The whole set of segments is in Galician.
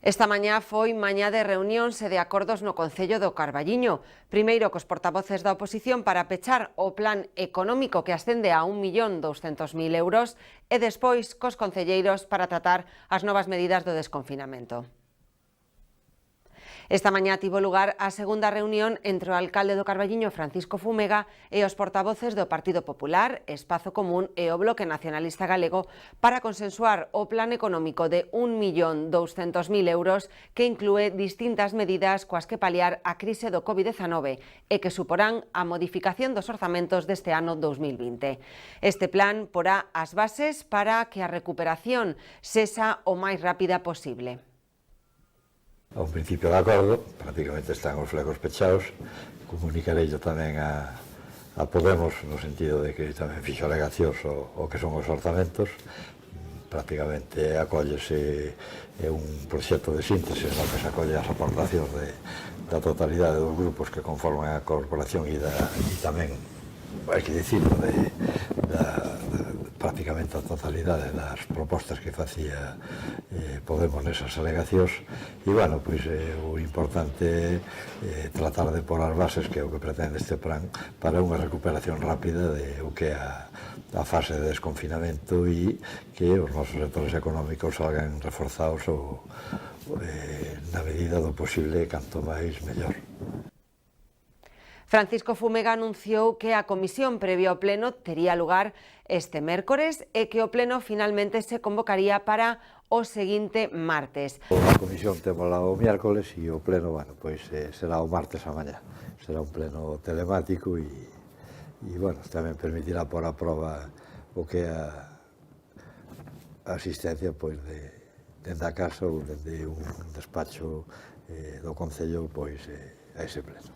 Esta mañá foi mañá de reunións e de acordos no Concello do Carballiño. Primeiro cos portavoces da oposición para pechar o plan económico que ascende a 1.200.000 euros e despois cos concelleiros para tratar as novas medidas do desconfinamento. Esta mañá tivo lugar a segunda reunión entre o alcalde do Carballiño, Francisco Fumega, e os portavoces do Partido Popular, Espazo Común e o Bloque Nacionalista Galego para consensuar o plan económico de 1.200.000 euros que inclúe distintas medidas coas que paliar a crise do Covid-19 e que suporán a modificación dos orzamentos deste ano 2020. Este plan porá as bases para que a recuperación sexa o máis rápida posible. A un principio de acordo, prácticamente están os flecos pechados, comunicarei tamén a Podemos no sentido de que tamén fixo alegacións o que son os orzamentos, prácticamente acollese un proxecto de síntese no que se acolle as aportacións da totalidade dos grupos que conforman a corporación e tamén, hai que dicirlo, prácticamente a totalidade das propostas que facía Podemos nesas alegacións e, bueno, pois o importante é tratar de pôr as bases que é o que pretende este plan para unha recuperación rápida de o que é a fase de desconfinamento e que os nosos sectores económicos salgan reforzados na medida do posible canto máis mellor. Francisco Fumega anunciou que a comisión previa ao pleno tería lugar este mércores e que o pleno finalmente se convocaría para o seguinte martes. A comisión témola o miércoles e o pleno, bueno, pois será o martes a mañá. Será un pleno telemático e bueno, tamén permitirá por a prova o que é a asistencia pois dende a casa ou dende un despacho do Concello pois a ese pleno.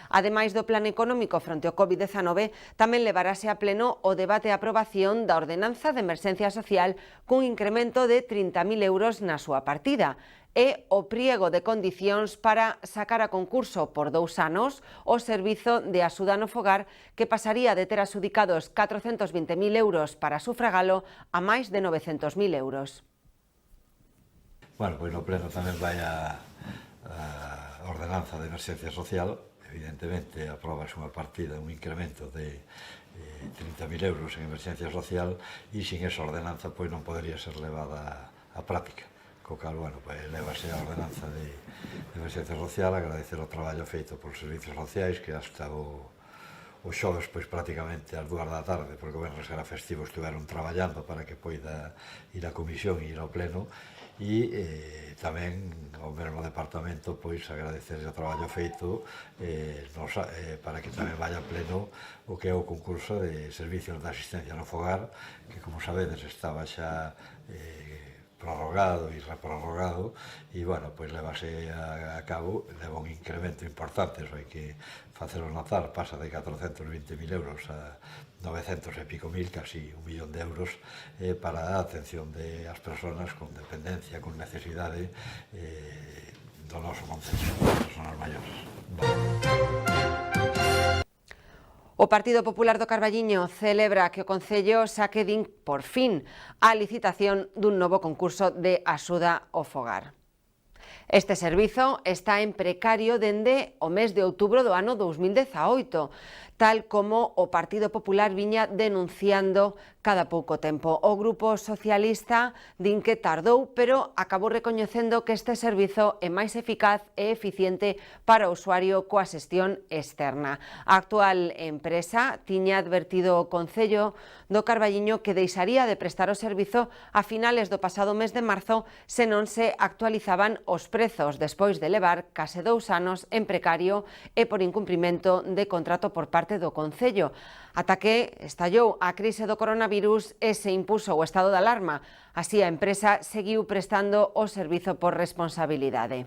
Ademais do plan económico fronte ao Covid-19, tamén levarase a pleno o debate e aprobación da ordenanza de emerxencia social cun incremento de 30.000 euros na súa partida e o priego de condicións para sacar a concurso por 2 anos o servizo de axuda no fogar que pasaría de ter adxudicados 420.000 euros para sufragalo a máis de 900.000 euros. Bueno, pois no pleno tamén vai a ordenanza de emerxencia social. Evidentemente, aprobas unha partida, un incremento de 30.000 euros en emerxencia social e sin esa ordenanza pois non podería ser levada á práctica. Co cal, bueno, pois levase a ordenanza de emerxencia social, agradecer o traballo feito polos servicios sociais que hasta o xoves pois prácticamente ás 2 da tarde, porque o venres era festivo, estiveron traballando para que poida ir á comisión e ir ao pleno e tamén ao mesmo departamento pois agradecer o traballo feito para que tamén vaya a pleno o que é o concurso de servicios de asistencia no fogar que, como sabedes, estaba xa prorrogado e reprorrogado e, bueno, pois levase a cabo, leva un incremento importante, hai que facelo notar, pasa de 420.000 euros a 900 e pico mil, casi 1.000.000 de euros para a atención das persoas con dependencia, con necesidade do noso concello, das persoas maiores. O Partido Popular do Carballiño celebra que o Concello saque din, por fin, a licitación dun novo concurso de axuda ao fogar. Este servizo está en precario dende o mes de outubro do ano 2018, tal como o Partido Popular viña denunciando cada pouco tempo. O Grupo Socialista din que tardou, pero acabou recoñecendo que este servizo é máis eficaz e eficiente para o usuario coa xestión externa. A actual empresa tiña advertido o Concello do Carballiño que deixaría de prestar o servizo a finales do pasado mes de marzo se non se actualizaban os prezos despois de levar case 2 anos en precario e por incumprimento de contrato por parte do Concello, ata que estallou a crise do coronavirus e se impuso o estado de alarma. Así, a empresa seguiu prestando o servizo por responsabilidade.